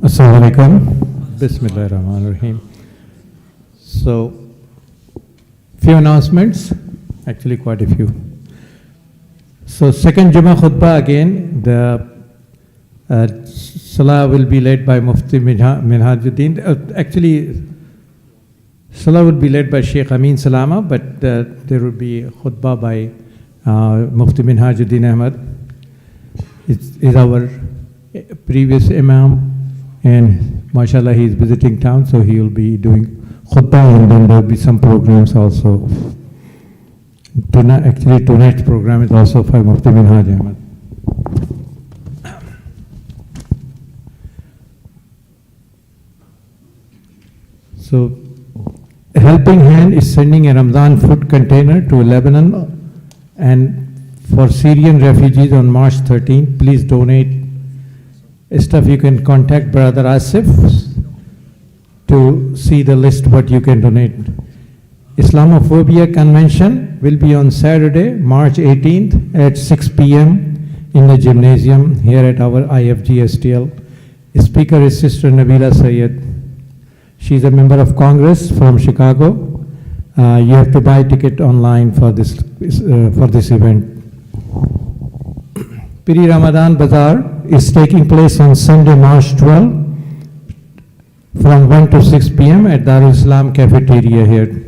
Assalamu alaikum. Bismillahirrahmanirrahim. So, few announcements, actually quite a few. So, second Jummah khutbah again, the Salah will be led by Mufti Minhajuddin. Actually, Salah would be led by Sheikh Amin Salama, but there will be a khutbah by Mufti Minhajuddin Ahmed. Is our previous Imam, and mashallah he is visiting town, so he will be doing khutbah, and then there will be some programs also. Tonight's program is also by Mufti Minhaj Ahmed. So, Helping Hand is sending a Ramadan food container to Lebanon and for Syrian refugees on March 13th. Please donate stuff. You can contact Brother Asif to see the list what you can donate. Islamophobia Convention will be on Saturday, March 18th at 6 p.m. in the gymnasium here at our IFG STL. Speaker is Sister Nabila Sayed. She is a member of Congress from Chicago. You have to buy ticket online for this event. Piri Ramadan Bazaar is taking place on Sunday, March 12 from 1 to 6 p.m. at Darul Islam cafeteria here.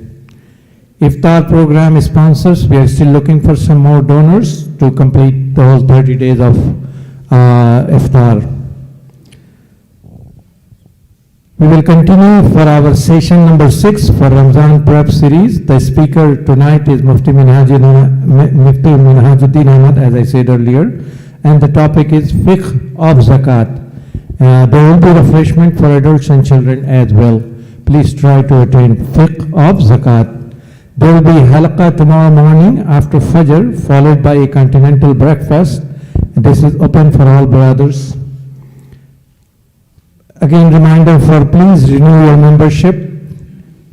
Iftar program sponsors, we are still looking for some more donors to complete the whole 30 days of Iftar. We will continue for our session number 6 for Ramzan Prep series. The speaker tonight is Mufti Minhajuddin Ahmed, as I said earlier, and the topic is Fiqh of Zakat. There will be refreshment for adults and children as well. Please try to attend Fiqh of Zakat. There will be halqa tomorrow morning after Fajr, followed by a continental breakfast. This is open for all brothers. Again, reminder for please renew your membership.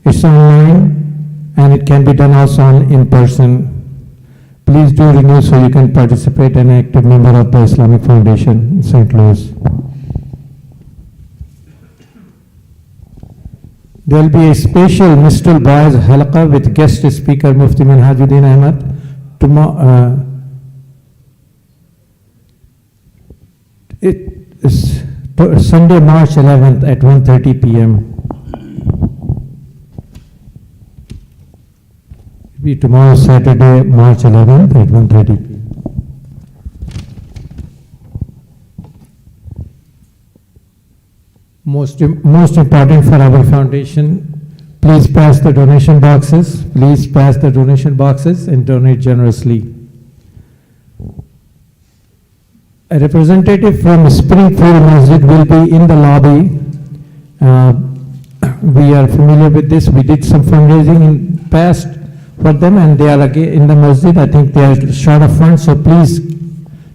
It's online and it can be done also in person. Please do renew so you can participate and an active member of the Islamic Foundation in St. Louis. There will be a special Mistral Boys Halqa with guest speaker Mufti Minhajuddin Ahmed. Tomorrow, it is Sunday, March 11th at 1:30 p.m. It will be tomorrow, Saturday, March 11th at 1:30 p.m. Most important for our foundation, please pass the donation boxes. Please pass the donation boxes and donate generously. A representative from Springfield Masjid will be in the lobby. We are familiar with this. We did some fundraising in past for them, and they are again in the masjid. I think they are short of funds, so please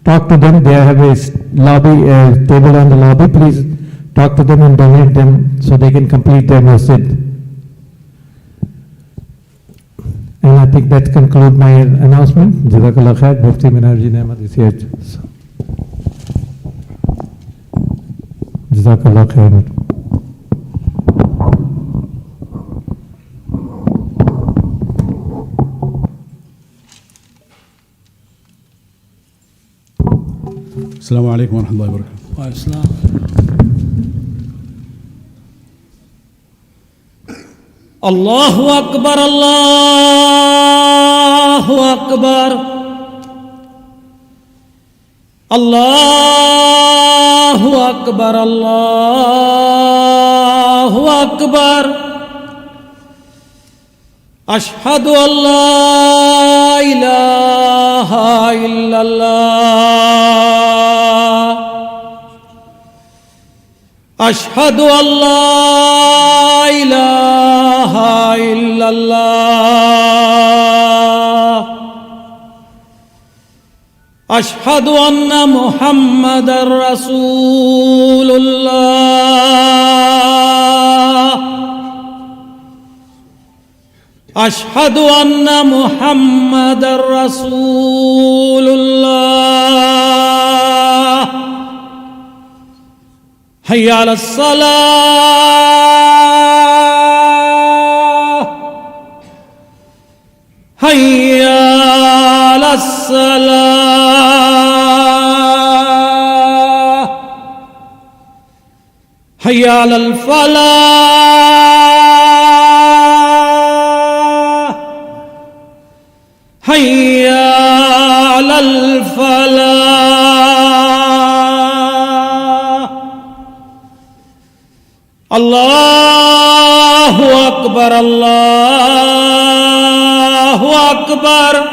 talk to them. They have a lobby table on the lobby. Please talk to them and donate them so they can complete their masjid. And I think that concludes my announcement. Jazakallah khair. Mufti Minhajuddin Ahmed is here. Jazakallah khair. Assalamu alaikum wa rahmatullahi wa barakatuh. Allahu Akbar, Allahu Akbar, Allahu Akbar, Allahu Akbar. Ashhadu an la ilaha illallah. Ashhadu an la ilaha illallah. Ashhadu anna Muhammadar Rasulullah. Ashhadu anna Muhammadar Rasulullah. Hayya ala salah. Hayya ala salah. حي على الفلاح حي على الفلاح الله أكبر الله أكبر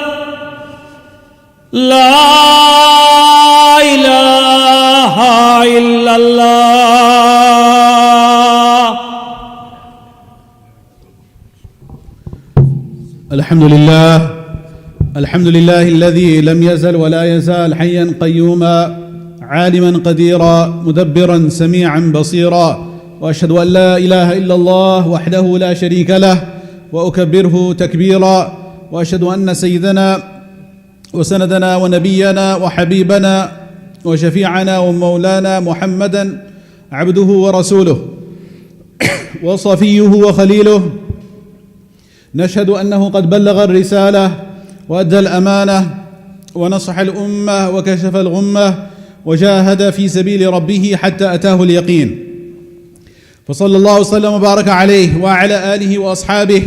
لا إله إلا الله. الحمد لله الذي لم يزل ولا يزال حيا قيوما عالما قديرا مدبرا سميعا بصيرا، وأشهد أن لا إله إلا الله وحده لا شريك له وأكبره تكبيرا، وأشهد أن سيدنا وسندنا ونبينا وحبيبنا وشفيعنا ومولانا محمدا عبده ورسوله وصفيه وخليله، نشهد أنه قد بلغ الرسالة وأدى الأمانة ونصح الأمة وكشف الغمة وجاهد في سبيل ربه حتى أتاه اليقين، فصلى الله وسلم وبارك عليه وعلى آله وأصحابه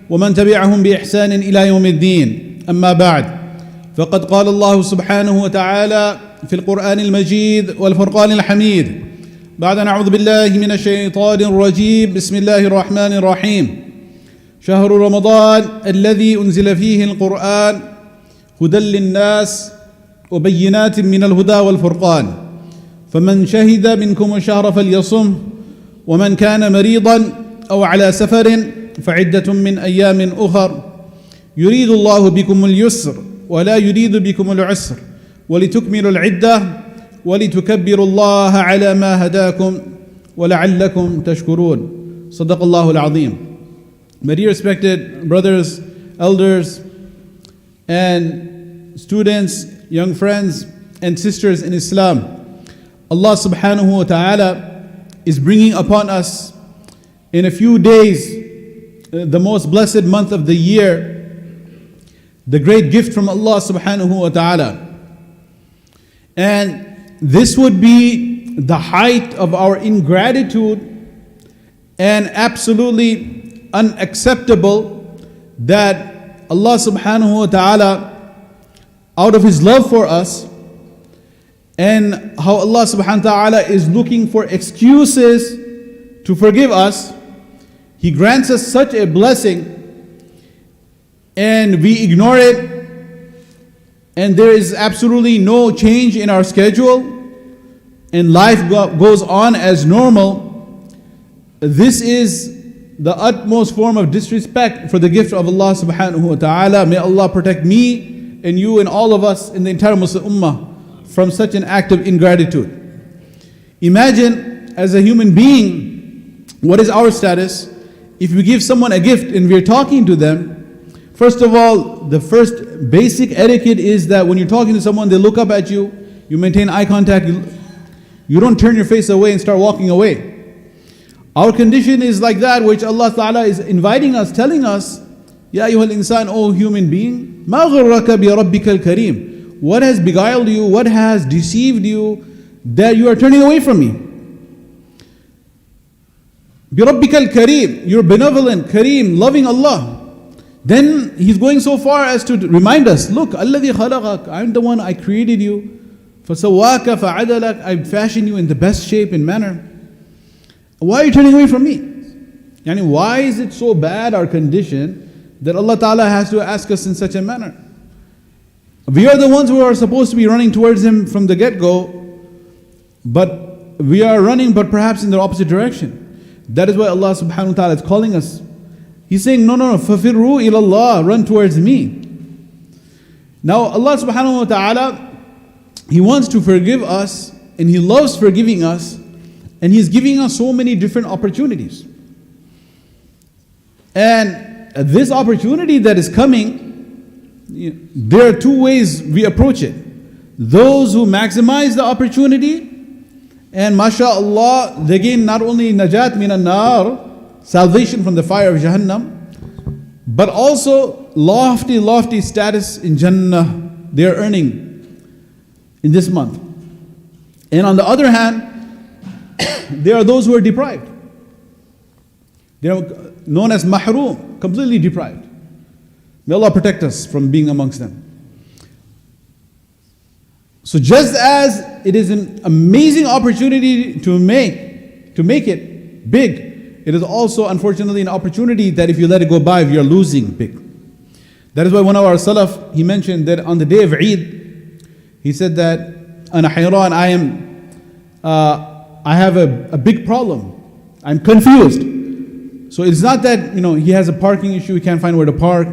ومن تبعهم بإحسان إلى يوم الدين. أما بعد، فقد قال الله سبحانه وتعالى في القرآن المجيد والفرقان الحميد بعد أن أعوذ بالله من الشيطان الرجيم، بسم الله الرحمن الرحيم: شهر رمضان الذي أنزل فيه القرآن هدى للناس وبينات من الهدى والفرقان، فمن شهد منكم الشهر فليصم، ومن كان مريضا أو على سفر فعدة من أيام أخر، يريد الله بكم اليسر ولا يريد بكم العسر ولتكملوا العدة ولتكبروا الله على ما هداكم ولعلكم تشكرون. صدق الله العظيم. My dear respected brothers, elders, and students, young friends and sisters in Islam, Allah subhanahu wa ta'ala is bringing upon us in a few days the most blessed month of the year, the great gift from Allah subhanahu wa ta'ala. And this would be the height of our ingratitude and absolutely unacceptable that Allah subhanahu wa ta'ala, out of His love for us, and how Allah subhanahu wa ta'ala is looking for excuses to forgive us, He grants us such a blessing and we ignore it, and there is absolutely no change in our schedule and life goes on as normal. This is the utmost form of disrespect for the gift of Allah subhanahu wa ta'ala. May Allah protect me and you and all of us in the entire Muslim Ummah from such an act of ingratitude. Imagine, as a human being, what is our status if we give someone a gift and we're talking to them. First of all, the first basic etiquette is that when you're talking to someone, they look up at you, you maintain eye contact, you don't turn your face away and start walking away. Our condition is like that, which Allah Ta'ala is inviting us, telling us, Ya ayyuhal insan, O human being, ma ghurraka bi rabbikal kareem. What has beguiled you, what has deceived you, that you are turning away from me? Bi rabbikal kareem, you're benevolent, kareem, loving Allah. Then He's going so far as to remind us, look, alladhi khalaqak, I'm the one, I created you. فَسَوَّاكَ فَعَدَلَكَ, I fashioned you in the best shape and manner. Why are you turning away from me? Yani, why is it so bad, our condition, that Allah Ta'ala has to ask us in such a manner? We are the ones who are supposed to be running towards Him from the get-go, but we are running, but perhaps in the opposite direction. That is why Allah Subhanahu wa Ta'ala is calling us. He's saying, no, فَفِرُّوا إِلَى اللَّهِ, run towards me. Now Allah Subhanahu wa Ta'ala, He wants to forgive us, and He loves forgiving us, and He's giving us so many different opportunities. And this opportunity that is coming, there are two ways we approach it. Those who maximize the opportunity, and mashallah, they gain not only najat min an-nar, salvation from the fire of Jahannam, but also lofty status in Jannah they are earning in this month. And on the other hand, there are those who are deprived. They are known as mahroom, completely deprived. May Allah protect us from being amongst them. So just as it is an amazing opportunity to make it big, it is also unfortunately an opportunity that if you let it go by, you are losing big. That is why one of our Salaf, he mentioned that on the day of Eid, he said that, Ana hayran, I have a big problem. I'm confused. So it's not that, he has a parking issue, he can't find where to park,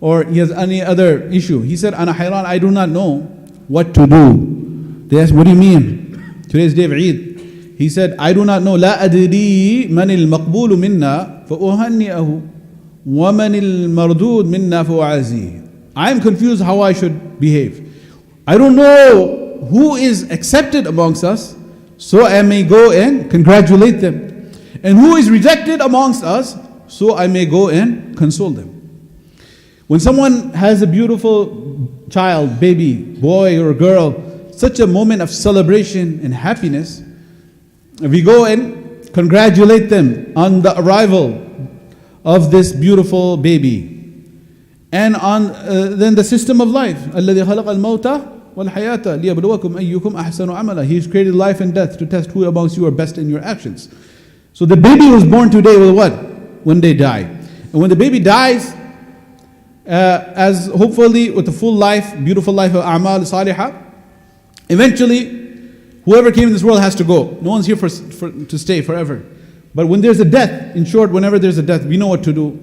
or he has any other issue. He said, Ana hayran, I do not know what to do. They asked, what do you mean? Today's day of Eid. He said, I do not know. لا أدري من المقبول منا فأهنئه ومن المردود منا فأعزيه. I am confused how I should behave. I don't know who is accepted amongst us, so I may go and congratulate them. And who is rejected amongst us, so I may go and console them. When someone has a beautiful child, baby, boy or girl, such a moment of celebration and happiness, we go and congratulate them on the arrival of this beautiful baby. And on then the system of life, الَّذِي خَلَقَ الْمَوْتَ وَالْحَيَاةَ لِيَبْلُوَكُمْ أَيُّكُمْ أَحْسَنُ عَمَلًا. He has created life and death to test who amongst you are best in your actions. So the baby was born today will what? One day die. And when the baby dies, as hopefully with a full life, beautiful life of a'mal salihah, eventually whoever came in this world has to go. No one's here to stay forever. But when there's a death, in short, whenever there's a death, we know what to do.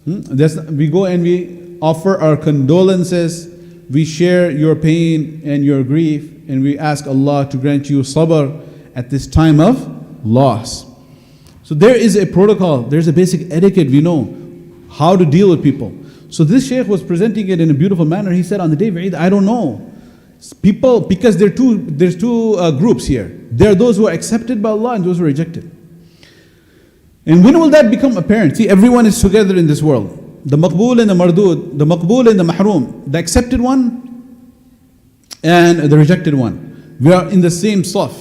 We go and we offer our condolences, we share your pain and your grief, and we ask Allah to grant you sabr at this time of loss. So there is a protocol, there's a basic etiquette, we know how to deal with people. So this Shaykh was presenting it in a beautiful manner. He said on the day of Eid, I don't know. People, because there's two groups here. There are those who are accepted by Allah and those who are rejected. And when will that become apparent? See, everyone is together in this world. The maqbool and the mardud, the maqbool and the mahroom, the accepted one and the rejected one. We are in the same saf.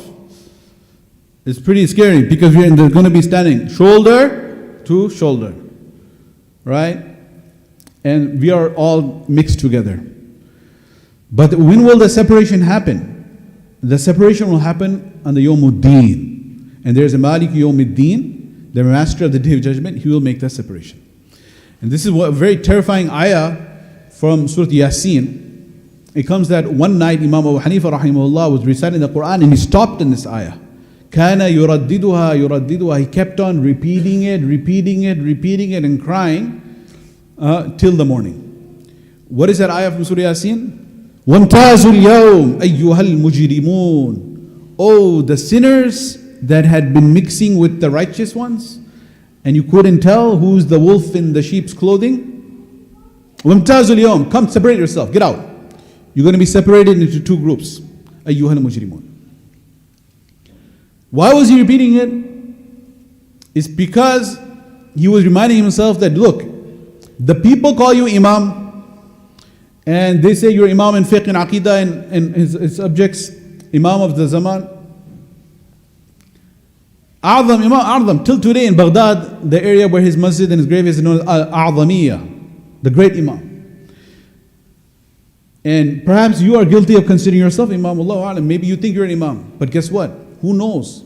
It's pretty scary because we're going to be standing shoulder to shoulder. Right? And we are all mixed together. But when will the separation happen? The separation will happen on the Yawmuddin. And there's a Malik Yawmuddin, the master of the Day of Judgment, he will make that separation. And this is a very terrifying ayah from Surah Yasin. It comes that one night Imam Abu Hanifa rahimahullah was reciting the Quran and he stopped in this ayah. Kana yuraddiduha. He kept on repeating it and crying till the morning. What is that ayah from Surah Yasin? وَامْتَازُوا الْيَوْمَ أَيُّهَا الْمُجْرِمُونَ. Oh, the sinners that had been mixing with the righteous ones, and you couldn't tell who's the wolf in the sheep's clothing. وَامْتَازُوا الْيَوْمَ. Come, separate yourself, get out. You're going to be separated into two groups. أَيُّهَا الْمُجْرِمُونَ. Why was he repeating it? It's because he was reminding himself that, look, the people call you Imam, and they say you're Imam in fiqh and aqidah and his subjects, Imam of the Zaman. A'zam, Imam A'zam, till today in Baghdad, the area where his masjid and his grave is known as A'zamiyya, the great Imam. And perhaps you are guilty of considering yourself Imam, Allahu A'lam. Maybe you think you're an Imam, but guess what? Who knows?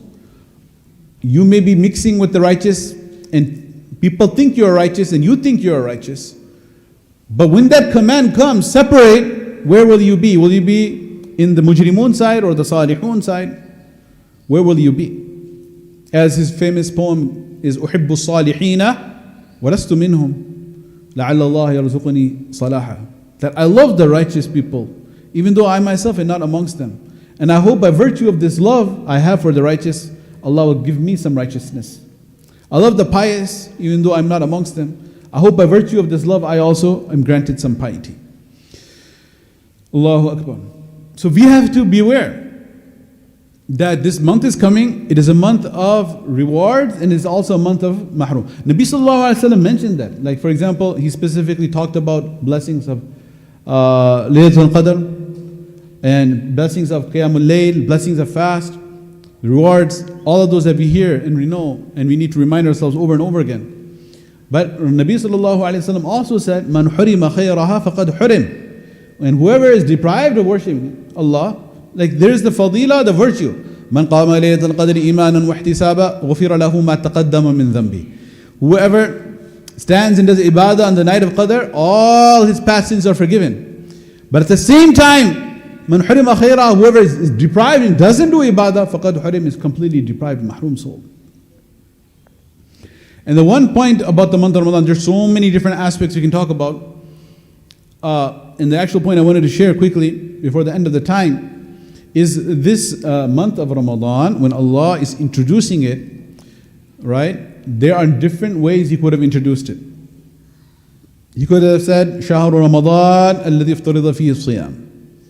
You may be mixing with the righteous, and people think you're righteous, and you think you're righteous. But when that command comes, separate, where will you be? Will you be in the mujrimun side or the salihun side? Where will you be? As his famous poem is, أُحِبُّ الصَّالِحِينَ وَلَسْتُ مِنْهُمْ لَعَلَّ اللَّهَ يَرْزُقُنِي صَلَاحًا. That I love the righteous people, even though I myself am not amongst them. And I hope by virtue of this love I have for the righteous, Allah will give me some righteousness. I love the pious, even though I'm not amongst them. I hope by virtue of this love I also am granted some piety. Allahu Akbar. So we have to beware that this month is coming. It is a month of rewards and it's also a month of mahrum. Nabi Sallallahu Alaihi Wasallam mentioned that. Like for example, he specifically talked about blessings of Laylatul Qadr and blessings of Qiyamul Layl, blessings of fast. the rewards, all of those that we hear and we know, and we need to remind ourselves over and over again. But Nabi sallallahu alayhi wasallam also said, "Man hurima khayraha faqad hurim." And whoever is deprived of worshiping Allah, like there's the fadila, the virtue. "Man qama laylatal qadri imanan wa ihtisaba, ghufira lahu ma taqaddama min dhanbi." Whoever stands and does ibadah on the night of Qadr, all his past sins are forgiven. But at the same time, man hurima khayra, whoever is deprived and doesn't do ibadah, faqad hurim, is completely deprived, mahrum soul. And the one point about the month of Ramadan, there's so many different aspects we can talk about. And the actual point I wanted to share quickly before the end of the time is this month of Ramadan, when Allah is introducing it, right? There are different ways He could have introduced it. He could have said, "Shahr Ramadan alladhi iftarida fihi as-siyam."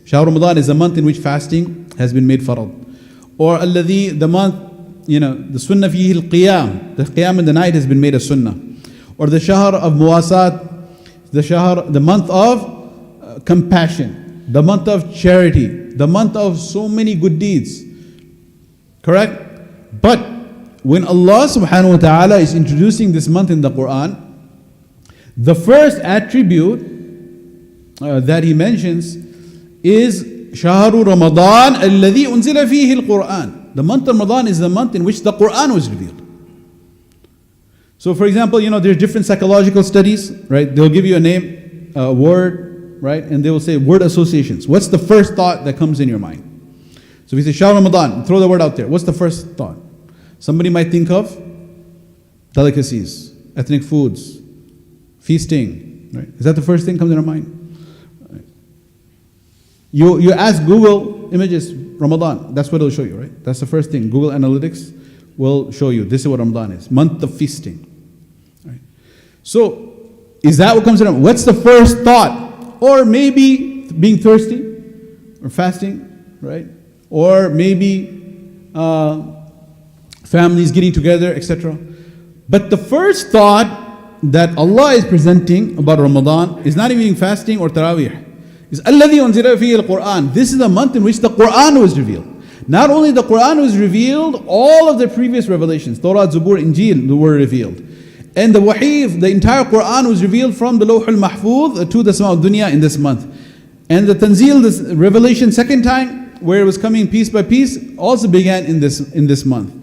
Shahr Ramadan is the month in which fasting has been made farad. Or alladhi, the month, the sunnah fihi al-qiyam. The qiyam in the night has been made a sunnah. Or the shahr of muwasat, the month of compassion, the month of charity, the month of so many good deeds. Correct? But when Allah subhanahu wa ta'ala is introducing this month in the Quran, the first attribute that He mentions is Shahru Ramadan alladhi unzila fihi al-Quran. The month of Ramadan is the month in which the Quran was revealed. So for example, there's different psychological studies, right? They'll give you a name, a word, right? And they will say word associations. What's the first thought that comes in your mind? So if you say Shahr Ramadan, throw the word out there. What's the first thought? Somebody might think of delicacies, ethnic foods, feasting, right? Is that the first thing that comes in our mind? Right. You ask Google images, Ramadan, that's what it'll show you, right? That's the first thing. Google Analytics will show you, this is what Ramadan is, month of feasting. Right? So, is that what comes in our mind? What's the first thought? Or maybe being thirsty, or fasting, right? Or maybe families getting together, etc. But the first thought that Allah is presenting about Ramadan is not even fasting or Taraweeh. It's alladhi unzila fihi al-Quran. This is the month in which the Quran was revealed. Not only the Quran was revealed, all of the previous revelations, Torah, Zabur, Injil, were revealed. And the Wahi, the entire Quran was revealed from the Lawh al-Mahfuz to the Sama al-Dunya in this month. And the Tanzil, this revelation second time, where it was coming piece by piece, also began in this month.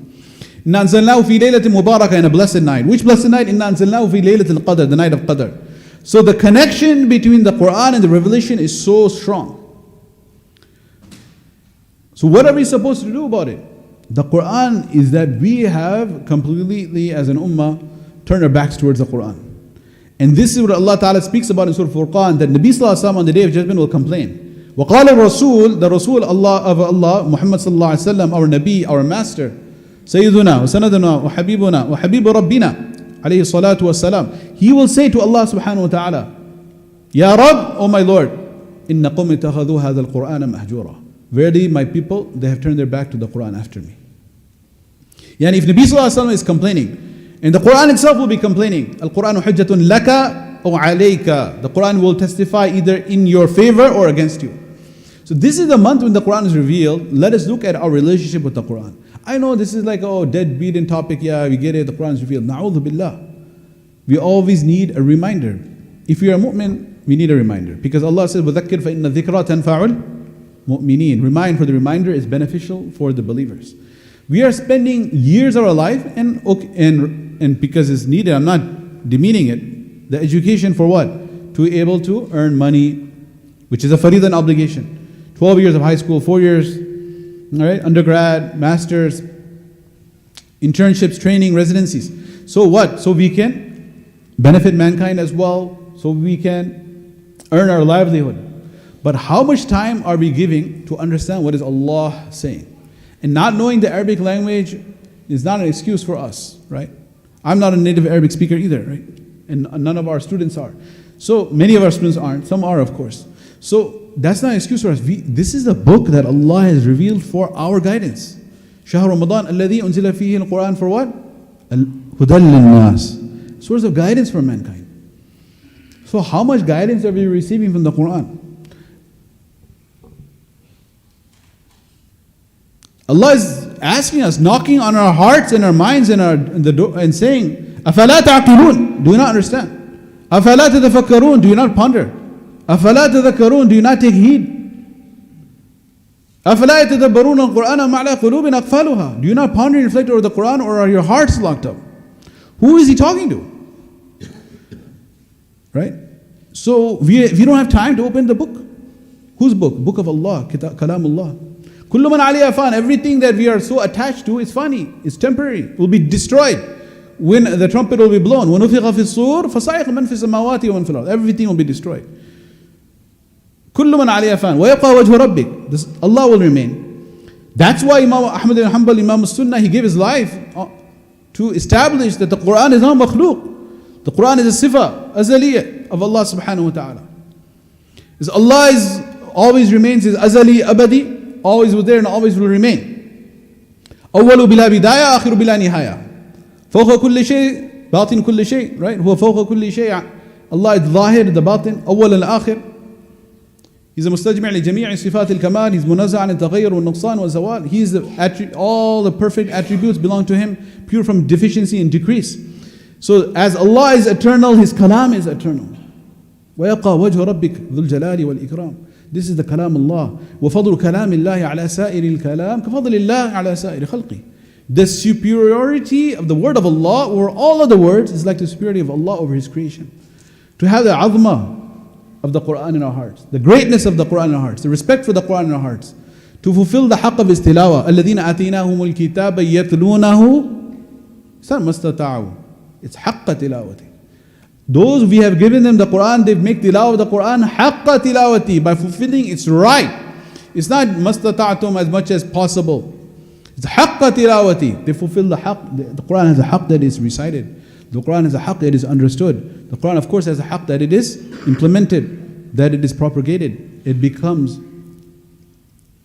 Inna anzalnahu fi laylatin mubarakah, in a blessed night. Which blessed night? Inna anzalnahu fi laylatil qadr, the night of Qadr. So the connection between the Quran and the revelation is so strong. So what are we supposed to do about it? The Quran is that we have completely, as an ummah, turned our backs towards the Quran. And this is what Allah Ta'ala speaks about in Surah Furqan, that Nabi Sallallahu Alaihi Wasallam on the Day of Judgment will complain. وَقَالَ الرَّسُولُ, the Rasul of Allah, Muhammad Sallallahu Alaihi Wasallam, our Nabi, our Master, Sayyiduna, wa Sanaduna, wa Habibuna, wa Habibu Rabbina, alayhi salatu wa salam. He will say to Allah Subhanahu wa Ta'ala, Ya Rabb, O my Lord, إِنَّ قُومِ اتَّخَذُوا هَذَا الْقُرْآنَ مَهْجُورًا. Verily, my people, they have turned their back to the Quran after me. Yani if Nabi Sallallahu Alaihi Wasallam is complaining, and the Quran itself will be complaining, Al-Qur'anu hujjatun laka aw alayka. The Quran will testify either in your favor or against you. So this is the month when the Quran is revealed. Let us look at our relationship with the Quran. I know this is like, dead beaten topic. Yeah, we get it. The Quran is revealed. Na'udhu billah. We always need a reminder. If we are mu'min, we need a reminder. Because Allah says, وَذَكِّرْ فَإِنَّ الذِّكْرَى تَنْفَعُ الْمُؤْمِنِينَ. Remind, for the reminder is beneficial for the believers. We are spending years of our life, and because it's needed, I'm not demeaning it, the education for what? To be able to earn money, which is a faridah, an obligation. 12 years of high school, 4 years, all right, undergrad, masters, internships, training, residencies. So what? So we can benefit mankind as well, so we can earn our livelihood. But how much time are we giving to understand what is Allah saying? And not knowing the Arabic language is not an excuse for us, right? I'm not a native Arabic speaker either, right? And none of our students are. So many of our students aren't. Some are, of course. So that's not an excuse for us. This is a book that Allah has revealed for our guidance. Shahr Ramadan alladhi unzila fihi al-Quran, for what? Hudal lin-nas. Source of guidance for mankind. So how much guidance are we receiving from the Quran? Allah is asking us, knocking on our hearts and our minds and the door, and saying, أَفَلَا تَعْقِلُونَ? Do you not understand? أَفَلَا تَتَفَكَّرُونَ? Do you not ponder? أَفَلَا تَذَكَّرُونَ? Do you not take heed? أَفَلَا يَتَدَبَّرُونَ الْقُرْآنَ مَعْ لَا قُلُوبٍ أَقْفَالُهَا? Do you not ponder and reflect over the Quran, or are your hearts locked up? Who is he talking to? Right? So we don't have time to open the book. Whose book? Book of Allah, Kalamullah. Kullu man aliyha fan. Everything that we are so attached to is fani, is temporary, will be destroyed when the trumpet will be blown. وَنُفِخَ فِي الصُّورِ فَصَعِقَ مَنْ فِي السَّمَاوَاتِ وَمَنْ فِي الْأَرْضِ. Everything will be destroyed. Kullu man aliyha fan. وَيَبْقَى وَجْهُ رَبِّكَ. Allah will remain. That's why Imam Ahmed ibn Hanbal, Imam Sunnah, he gave his life to establish that the Quran is not makhluq. The Quran is a sifa, azaliyah of Allah subhanahu wa ta'ala. Allah is always remains, is azali, abadi, always was there and always will remain. أول بلا بداية آخر بلا نهاية فوق كل شيء باطن كل شيء, right? هو فوق كل شيء. Allah is ظاهر, the batin, أول الآخر. He's a مستجمع لجميع صفات الكمال. He's منزه عن التغير والنقصان والزوال. He is all the perfect attributes belong to him, pure from deficiency and decrease. So as Allah is eternal, His kalam is eternal. ويبقى وجه ربك ذو الجلال والإكرام. This is the kalam Allah. وفضل كلام الله على سائر الكلام كفضل الله على سائر خلقه. The superiority of the word of Allah over all other words is like the superiority of Allah over His creation. To have the azma of the Quran in our hearts, the greatness of the Quran in our hearts, the respect for the Quran in our hearts, to fulfill the haqq of His tilawa. الَّذِينَ آتَيْنَاهُمُ الْكِتَابَ يَتْلُونَهُ. It's not مَسْتَطَاعُوا. It's حَقَّ tilawati. Those we have given them the Quran, they make tilawah of the Quran haqqa tilawati, by fulfilling its right. It's not mastata'tum, as much as possible. It's haqqa tilawati. They fulfill the haqq. The Quran has a haqq that is recited. The Quran has a haqq that is understood. The Quran, of course, has a haqq that it is implemented, that it is propagated. It becomes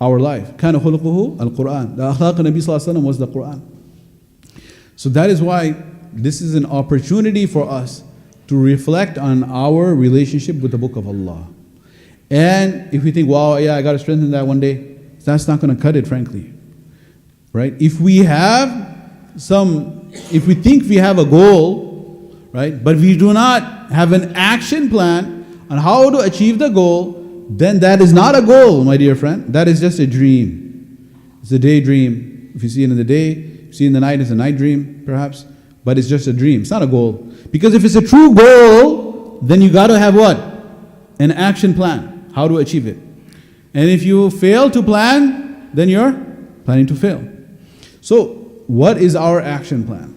our life. Kana khuluquhu al-Quran. The akhlaq of Nabi Sallallahu Alaihi Wasallam was the Quran. So that is why this is an opportunity for us to reflect on our relationship with the Book of Allah. And if we think, wow, yeah, I got to strengthen that one day, that's not going to cut it, frankly. Right? If we think we have a goal, right, but we do not have an action plan on how to achieve the goal, then that is not a goal, my dear friend. That is just a dream. It's a daydream. If you see it in the day, if you see it in the night, it's a night dream, perhaps. But it's just a dream. It's not a goal. Because if it's a true goal, then you got to have what? An action plan. How to achieve it. And if you fail to plan, then you're planning to fail. So, what is our action plan?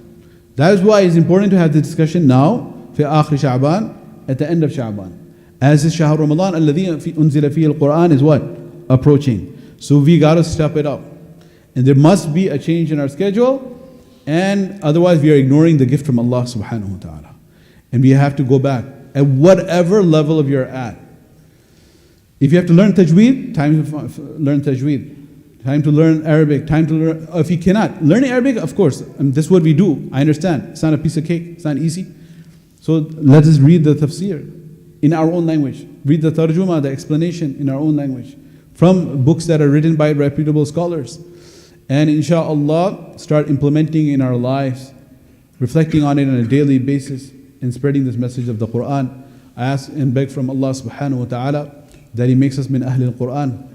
That is why it's important to have the discussion now, في آخر شعبان, at the end of Sha'ban. As is Shahr Ramadan, الذي أنزل فيه القرآن is what? Approaching. So we got to step it up. And there must be a change in our schedule. And otherwise we are ignoring the gift from Allah subhanahu wa ta'ala. And we have to go back at whatever level of you're at. If you have to learn tajweed, time to learn tajweed. Time to learn Arabic, time to learn, if you cannot. Learning Arabic, of course, this is what we do. I understand. It's not a piece of cake, it's not easy. So let us read the tafsir in our own language. Read the tarjuma, the explanation in our own language. From books that are written by reputable scholars. And inshaAllah, start implementing in our lives, reflecting on it on a daily basis, and spreading this message of the Quran. I ask and beg from Allah subhanahu wa ta'ala that He makes us min ahli al-Quran,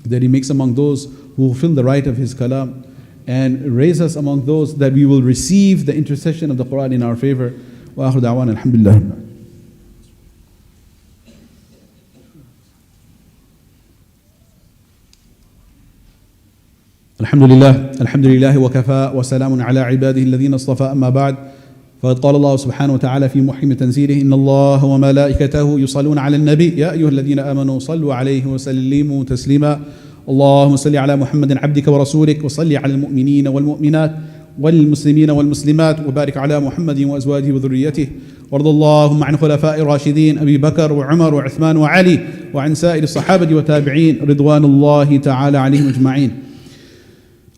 that He makes among those who fulfill the right of His kalam, and raise us among those that we will receive the intercession of the Quran in our favor. Wa akhiru da'wana alhamdulillah. الحمد لله وكفى وسلام على عباده الذين اصطفى أما بعد فقد قال الله سبحانه وتعالى في محكم تنزيله إن الله وملائكته يصلون على النبي يا أيها الذين آمنوا صلوا عليه وسلموا تسليما اللهم صل على محمد عبدك ورسولك وصل على المؤمنين والمؤمنات والمسلمين والمسلمات وبارك على محمد وأزواجه وذريته وارض اللهم عن خلفاء الراشدين أبي بكر وعمر وعثمان وعلي وعن سائر الصحابة والتابعين رضوان الله تعالى عليهم أجمعين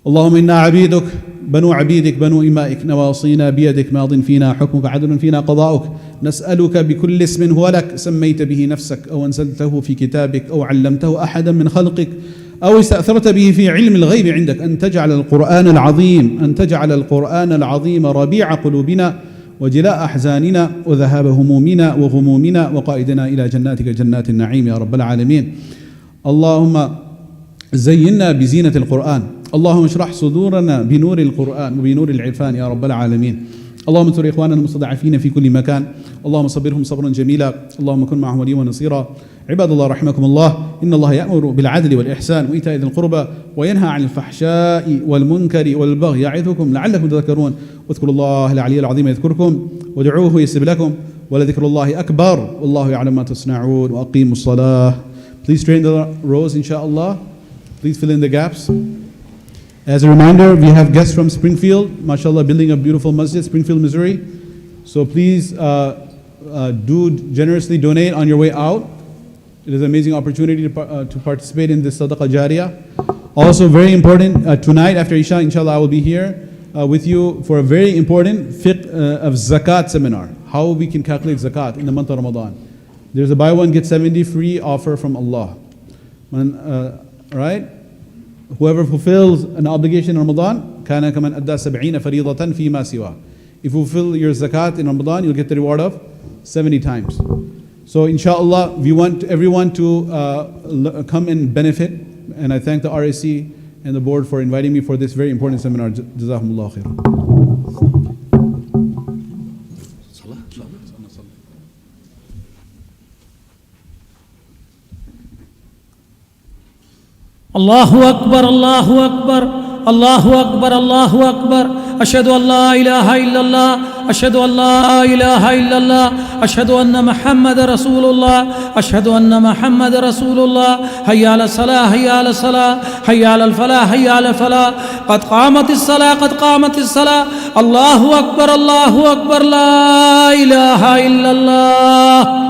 اللهم إنا عبيدك بنو عبيدك بنو إمائك نواصينا بيدك ماض فينا حكمك عدل فينا قضاؤك نسألك بكل اسم هو لك سميت به نفسك أو أنزلته في كتابك أو علمته أحدا من خلقك أو استأثرت به في علم الغيب عندك أن تجعل القرآن العظيم ربيع قلوبنا وجلاء أحزاننا وذهاب همومنا وغمومنا وقائدنا إلى جناتك جنات النعيم يا رب العالمين. اللهم زينا بزينة القرآن، اللهم اشرح صدورنا بنور القرآن وبنور العرفان يا رب العالمين. اللهم انصر إخواننا المستضعفين في كل مكان، اللهم صبرهم صبرا جميلا، اللهم كن معهم وليا ونصيرا. عباد الله رحمكم الله، إن الله يأمر بالعدل والإحسان وإيتاء ذي القربى وينهى عن الفحشاء والمنكر والبغي يعظكم لعلكم تذكرون. واذكروا الله العلي العظيم يذكركم ودعوه يستجب لكم ولذكر الله أكبر والله يعلم ما تصنعون. وأقيموا الصلاة. Please straighten the rows inshallah. Please fill in the gaps. As a reminder, we have guests from Springfield, mashallah, building a beautiful masjid, Springfield, Missouri. So please do generously donate on your way out. It is an amazing opportunity to participate in this Sadaqah Jariyah. Also very important, tonight after Isha, inshallah, I will be here with you for a very important fiqh of zakat seminar. How we can calculate zakat in the month of Ramadan. There's a buy one get 70 free offer from Allah. Right? Whoever fulfills an obligation in Ramadan, كَانَ كَمَنْ أَدَّى سَبْعِينَ فَرِيضَةً فِي مَا سِوَى. If you fulfill your zakat in Ramadan, you'll get the reward of 70 times. So inshallah, we want everyone to come and benefit. And I thank the RSC and the board for inviting me for this very important seminar. Jazakumullah khairan. الله أكبر الله أكبر الله أكبر الله أكبر. أشهد أن لا إله إلا الله أشهد أن لا إله إلا الله أشهد أن محمد رسول الله أشهد أن محمد رسول الله. هيا على الصلاة هيا على الصلاة هيا على الفلاح هيا على الفلاح. قد قامت الصلاة قد قامت الصلاة. الله أكبر الله أكبر لا إله إلا الله.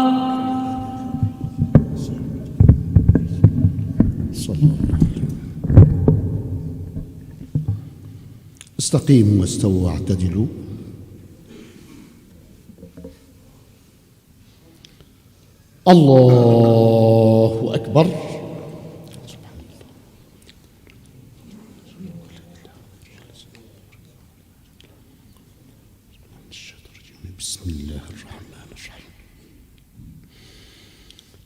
استقيموا واستووا واعتدلوا. الله أكبر. بسم الله الرحمن الرحيم.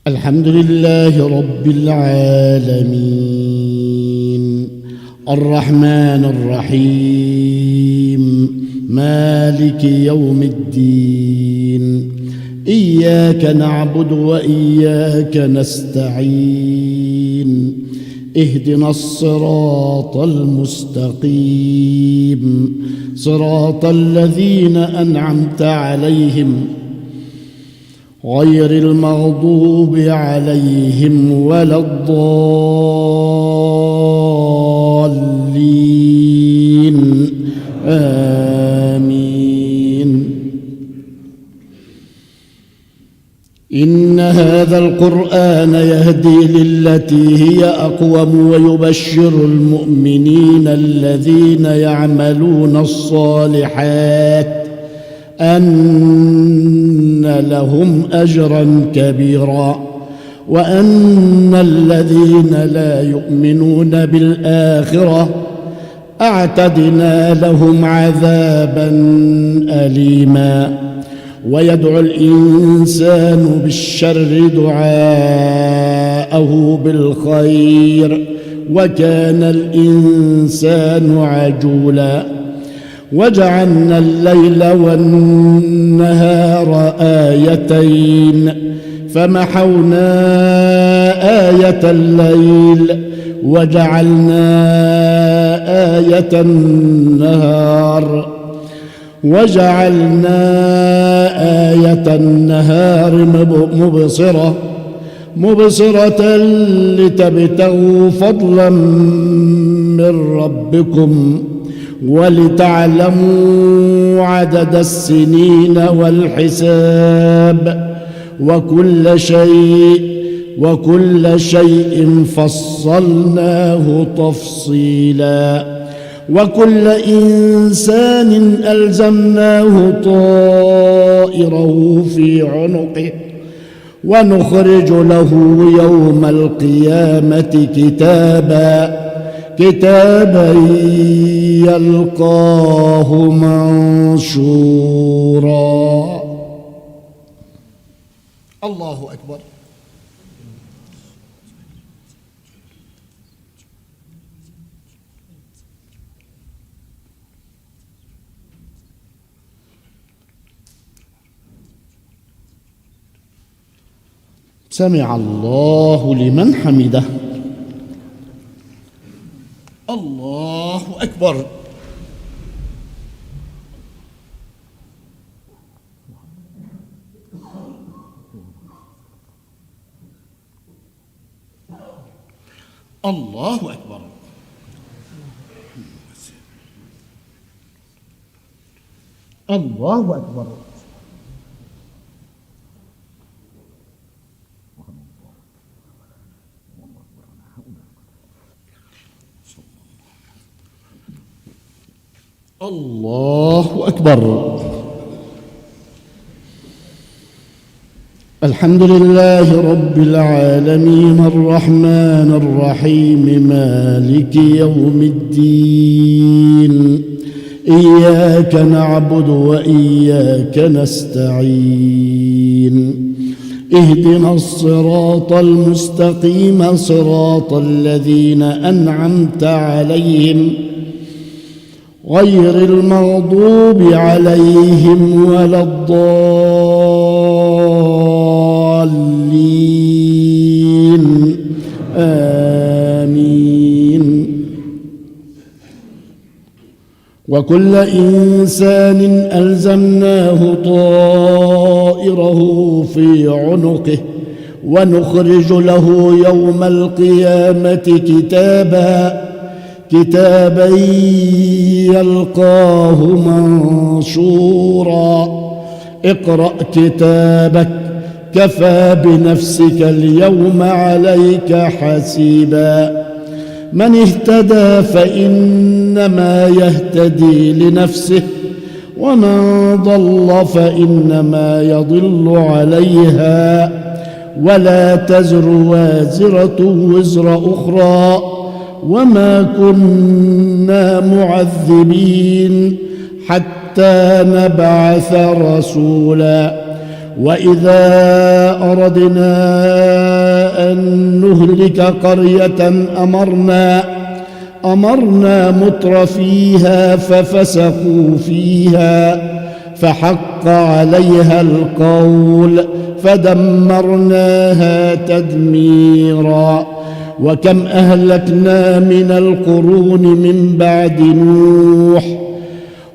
الحمد لله رب العالمين الرحمن الرحيم مالك يوم الدين. إياك نعبد وإياك نستعين. اهدنا الصراط المستقيم صراط الذين أنعمت عليهم غير المغضوب عليهم ولا الضالين. آمين. إن هذا القرآن يهدي للتي هي أقوم ويبشر المؤمنين الذين يعملون الصالحات أن لهم أجرا كبيرا وأن الذين لا يؤمنون بالآخرة أعتدنا لهم عذابا أليما. ويدعو الإنسان بالشر دعاءه بالخير وكان الإنسان عجولا. وجعلنا الليل والنهار آيتين فمحونا آية الليل وجعلنا آية النهار مبصرة لتبتغوا فضلا من ربكم ولتعلموا عدد السنين والحساب وكل شيء فصلناه تفصيلا. وكل إنسان ألزمناه طائره في عنقه ونخرج له يوم القيامة كتابا يلقاه منشورا. الله أكبر. سمع الله لمن حمده. الله أكبر. الله أكبر. الله أكبر. الله أكبر. الحمد لله رب العالمين الرحمن الرحيم مالك يوم الدين. إياك نعبد وإياك نستعين. اهدنا الصراط المستقيم صراط الذين أنعمت عليهم غير المغضوب عليهم ولا الضالين. آمين. وكل إنسان ألزمناه طائره في عنقه ونخرج له يوم القيامة كتابا يلقاه منشورا. اقرأ كتابك كفى بنفسك اليوم عليك حسيبا. من اهتدى فإنما يهتدي لنفسه ومن ضل فإنما يضل عليها ولا تزر وازرة وزر أخرى وما كنا معذبين حتى نبعث رسولا. وإذا أردنا أن نهلك قرية أمرنا متر فيها ففسقوا فيها فحق عليها القول فدمرناها تدميرا. وكم أهلكنا من القرون من بعد نوح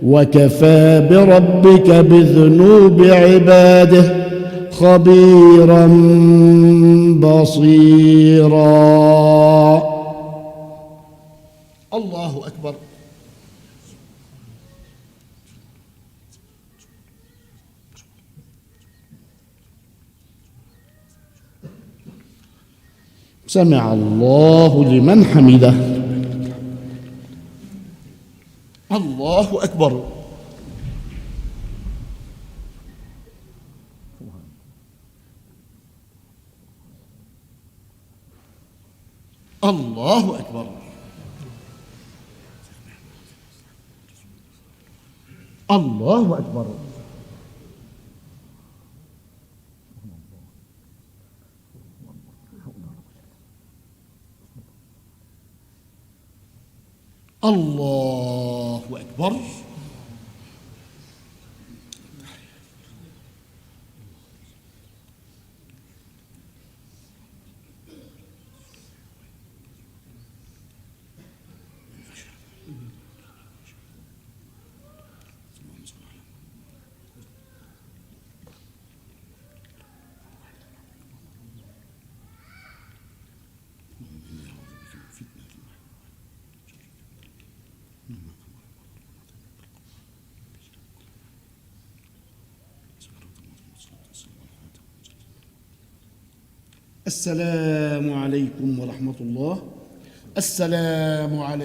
وكفى بربك بذنوب عباده خبيرا بصيرا. الله أكبر. سمع الله لمن حمده. الله أكبر. الله أكبر. الله أكبر. الله أكبر. السلام عليكم ورحمة الله. السلام عليكم.